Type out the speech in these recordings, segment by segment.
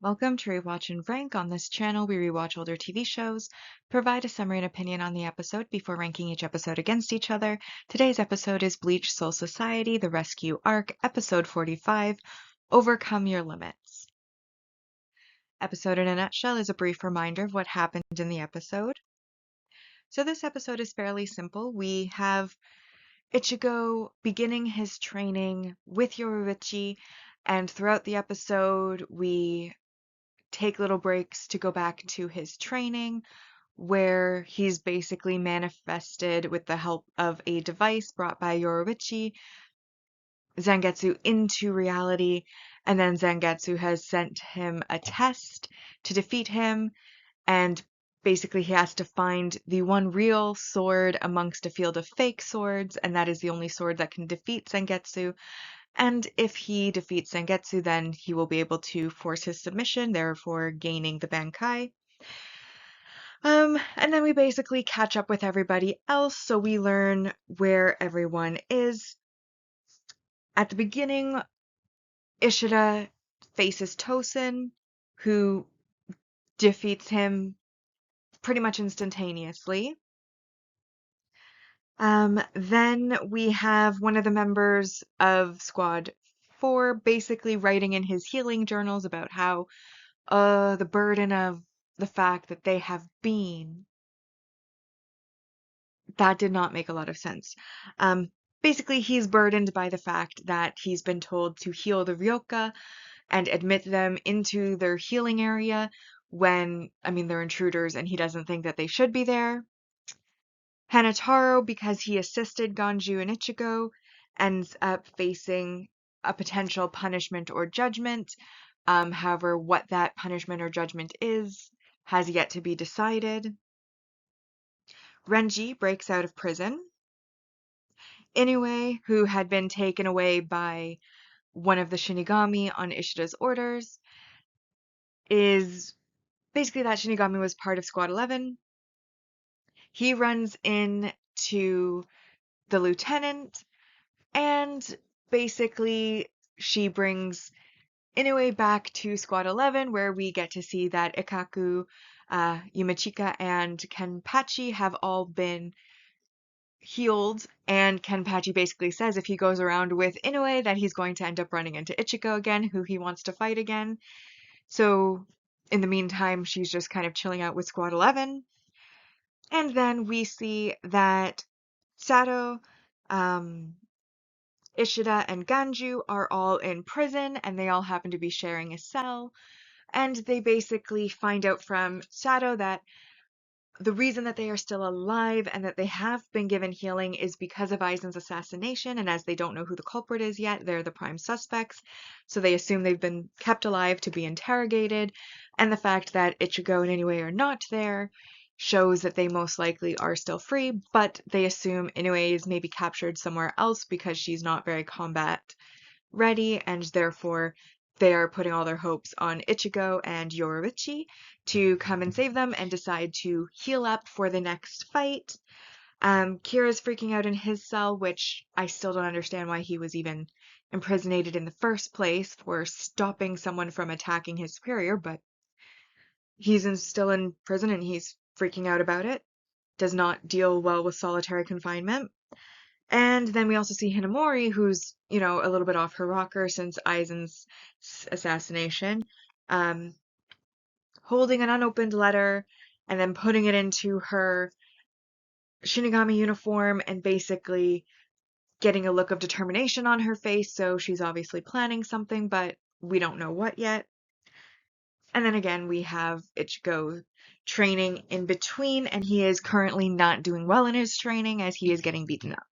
Welcome to Rewatch-and-Rank. On this channel, we rewatch older TV shows, provide a summary and opinion on the episode before ranking each episode against each other. Today's episode is Bleach Soul Society, The Rescue Arc, Episode 45, Overcome Your Limits. Episode in a nutshell is a brief reminder of what happened in the episode. So this episode is fairly simple. We have Ichigo beginning his training with Yoruichi, and throughout the episode, we take little breaks to go back to his training, where he's basically manifested with the help of a device brought by Yoruichi Zangetsu into reality, and then Zangetsu has sent him a test to defeat him, and basically he has to find the one real sword amongst a field of fake swords, and that is the only sword that can defeat Zangetsu. And if he defeats Zangetsu, then he will be able to force his submission, therefore gaining the Bankai. And then we basically catch up with everybody else, so we learn where everyone is. At the beginning, Ishida faces Tosin, who defeats him pretty much instantaneously. Then we have one of the members of Squad 4 basically writing in his healing journals about how the burden of the fact that they have been. That did not make a lot of sense. Basically, he's burdened by the fact that he's been told to heal the Ryoka and admit them into their healing area when, they're intruders and he doesn't think that they should be there. Hanataro, because he assisted Ganju and Ichigo, ends up facing a potential punishment or judgment. However, what that punishment or judgment is has yet to be decided. Renji breaks out of prison. Inoue, who had been taken away by one of the Shinigami on Ishida's orders, is basically that Shinigami was part of Squad 11. He runs into the lieutenant, and basically she brings Inoue back to Squad 11, where we get to see that Ikkaku, Yumachika, and Kenpachi have all been healed, and Kenpachi basically says if he goes around with Inoue that he's going to end up running into Ichigo again, who he wants to fight again. So in the meantime, she's just kind of chilling out with Squad 11. And then we see that Sato, Ishida, and Ganju are all in prison, and they all happen to be sharing a cell. And they basically find out from Sato that the reason that they are still alive and that they have been given healing is because of Aizen's assassination, and as they don't know who the culprit is yet, they're the prime suspects, so they assume they've been kept alive to be interrogated, and the fact that Ichigo and Inoue are not there shows that they most likely are still free, but they assume Inoue is maybe captured somewhere else because she's not very combat ready, and therefore they are putting all their hopes on Ichigo and Yoruichi to come and save them and decide to heal up for the next fight. Kira's freaking out in his cell, which I still don't understand why he was even imprisoned in the first place for stopping someone from attacking his superior, but still in prison and he's freaking out about it. Does not deal well with solitary confinement. And then we also see Hinamori, who's, a little bit off her rocker since Aizen's assassination, holding an unopened letter and then putting it into her Shinigami uniform and basically getting a look of determination on her face. So she's obviously planning something, but we don't know what yet. And then again, we have Ichigo training in between, and he is currently not doing well in his training as he is getting beaten up.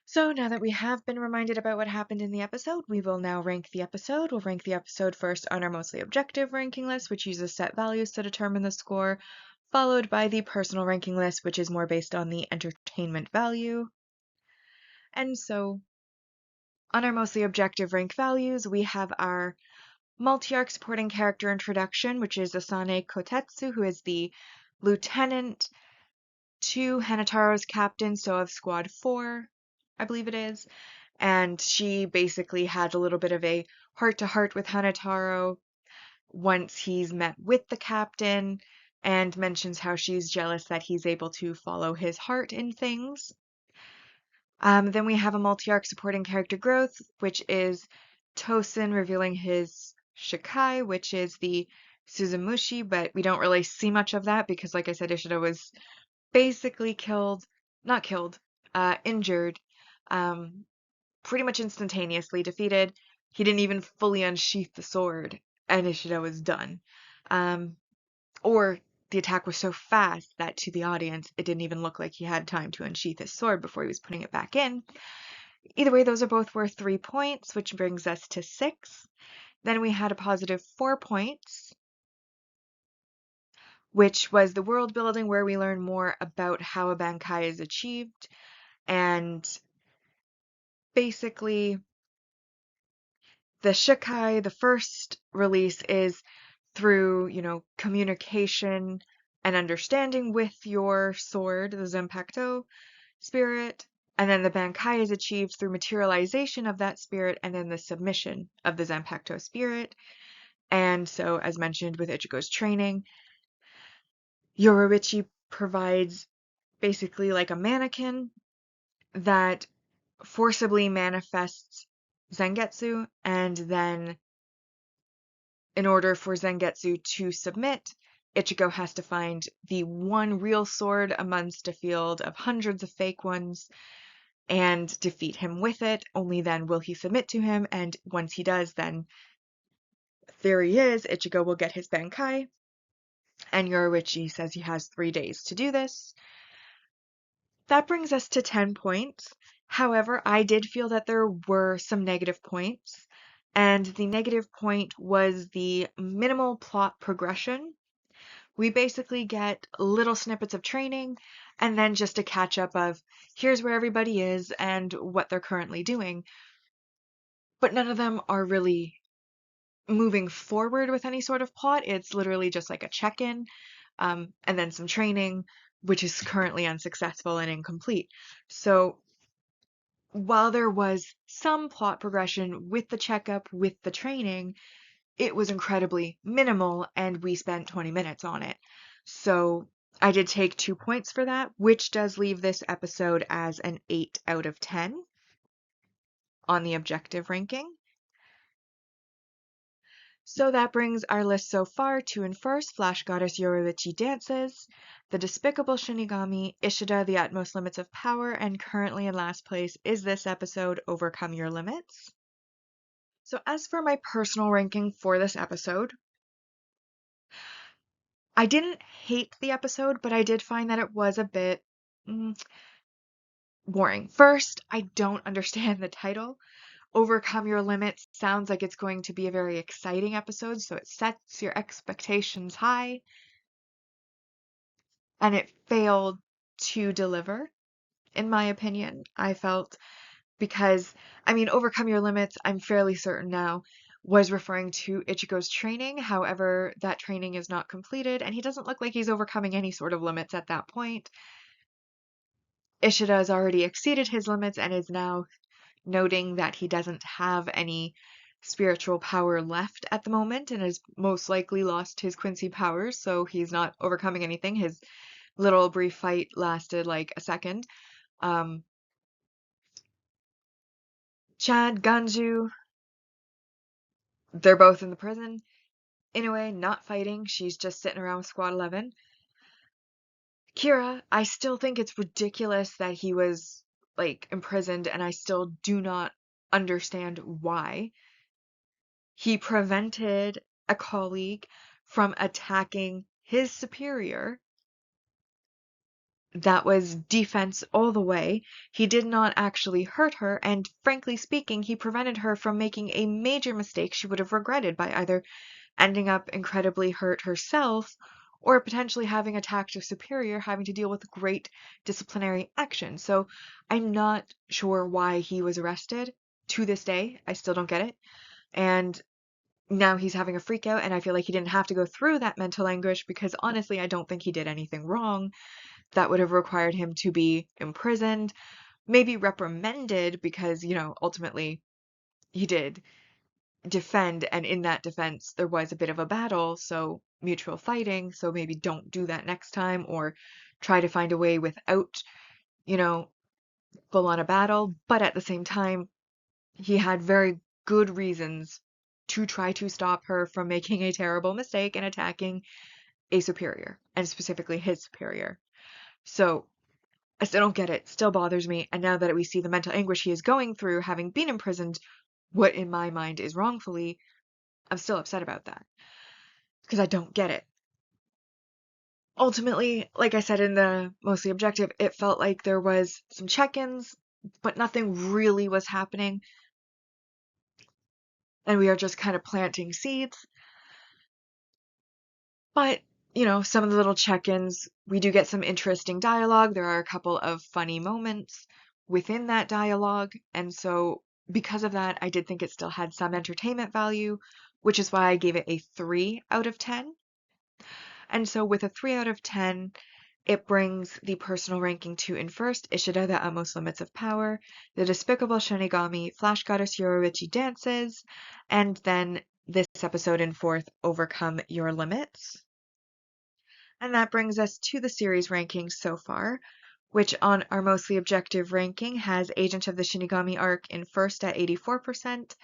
So now that we have been reminded about what happened in the episode, we will now rank the episode. We'll rank the episode first on our mostly objective ranking list, which uses set values to determine the score, followed by the personal ranking list, which is more based on the entertainment value. And so on our mostly objective rank values, we have our multi-arc supporting character introduction, which is Asane Kotetsu, who is the lieutenant to Hanataro's captain, so of Squad 4, I believe it is. and she basically had a little bit of a heart-to-heart with Hanataro once he's met with the captain, and mentions how she's jealous that he's able to follow his heart in things. Then we have a multi-arc supporting character growth, which is Tosin revealing his Shikai, which is the Suzumushi, but we don't really see much of that because, like I said, Ishida was basically not killed, injured, um, pretty much instantaneously defeated. He didn't even fully unsheath the sword, and Ishida was done. Um, or the attack was so fast that to the audience, it didn't even look like he had time to unsheath his sword before he was putting it back in. Either way, those are both worth 3 points, which brings us to 6. Then we had a positive 4 points, which was the world building where we learn more about how a Bankai is achieved. And basically, the Shikai, the first release, is through, communication and understanding with your sword, the Zanpakuto spirit. And then the Bankai is achieved through materialization of that spirit and then the submission of the Zanpakuto spirit. And so, as mentioned with Ichigo's training, Yoruichi provides basically like a mannequin that forcibly manifests Zangetsu, and then in order for Zangetsu to submit, Ichigo has to find the one real sword amongst a field of hundreds of fake ones and defeat him with it. Only then will he submit to him, and once he does, then theory is Ichigo will get his Bankai, and Yoruichi says he has 3 days to do this. That brings us to 10 points. However, I did feel that there were some negative points, and the negative point was the minimal plot progression. We basically get little snippets of training and then just a catch up of here's where everybody is and what they're currently doing. But none of them are really moving forward with any sort of plot. It's literally just like a check-in, and then some training, which is currently unsuccessful and incomplete. So while there was some plot progression with the checkup, with the training, it was incredibly minimal, and we spent 20 minutes on it. So I did take 2 points for that, which does leave this episode as an 8 out of 10 on the objective ranking. So that brings our list so far to in first, Flash Goddess Yoruichi dances, the Despicable Shinigami, Ishida, The Utmost Limits of Power, and currently in last place is this episode, Overcome Your Limits. So as for my personal ranking for this episode, I didn't hate the episode, but I did find that it was a bit boring. First, I don't understand the title. Overcome Your Limits sounds like it's going to be a very exciting episode, so it sets your expectations high, and it failed to deliver, in my opinion. I felt because, Overcome Your Limits, I'm fairly certain now, was referring to Ichigo's training. However, that training is not completed, and he doesn't look like he's overcoming any sort of limits at that point. Ishida has already exceeded his limits and is now noting that he doesn't have any spiritual power left at the moment and has most likely lost his Quincy powers, so he's not overcoming anything. His little brief fight lasted like a second. Chad, Ganju, they're both in the prison. Inoue, not fighting. She's just sitting around with Squad 11. Kira, I still think it's ridiculous that he was, imprisoned, and I still do not understand why. He prevented a colleague from attacking his superior. That was defense all the way. He did not actually hurt her, and frankly speaking, he prevented her from making a major mistake she would have regretted by either ending up incredibly hurt herself or potentially having attacked a superior, having to deal with great disciplinary action. So I'm not sure why he was arrested. To this day, I still don't get it. And now he's having a freak out, and I feel like he didn't have to go through that mental anguish because honestly, I don't think he did anything wrong that would have required him to be imprisoned. maybe reprimanded because, ultimately he did defend, and in that defense, there was a bit of a battle, so mutual fighting, so maybe don't do that next time, or try to find a way without, you know, full on a battle. But at the same time, he had very good reasons to try to stop her from making a terrible mistake and attacking a superior, and specifically his superior. So I still don't get it, still bothers me, and now that we see the mental anguish he is going through having been imprisoned, what in my mind is wrongfully, I'm still upset about that because I don't get it. Ultimately, like I said in the mostly objective, it felt like there was some check-ins, but nothing really was happening, and we are just kind of planting seeds. But, some of the little check-ins, we do get some interesting dialogue. There are a couple of funny moments within that dialogue, and so because of that, I did think it still had some entertainment value, which is why I gave it a 3 out of 10. And so with a 3 out of 10, it brings the personal ranking to in first, Ishida the Utmost Limits of Power, the Despicable Shinigami, Flash Goddess Yoruichi Dances, and then this episode in fourth, Overcome Your Limits. And that brings us to the series rankings so far, which on our mostly objective ranking has Agent of the Shinigami arc in first at 84%,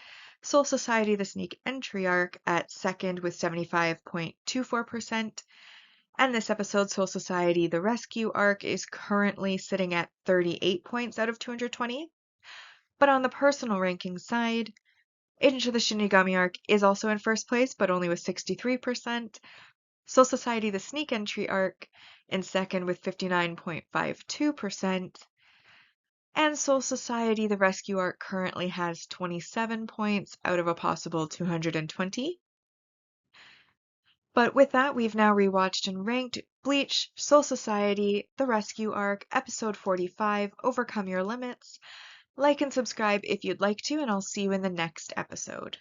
Soul Society the Sneak Entry arc at second with 75.24%, and this episode, Soul Society the Rescue arc, is currently sitting at 38 points out of 220. But on the personal ranking side, Agent of the Shinigami arc is also in first place, but only with 63%. Soul Society the Sneak Entry arc in second with 59.52%. And Soul Society the Rescue arc currently has 27 points out of a possible 220. But with that, we've now rewatched and ranked Bleach, Soul Society, The Rescue Arc, Episode 45, Overcome Your Limits. Like and subscribe if you'd like to, and I'll see you in the next episode.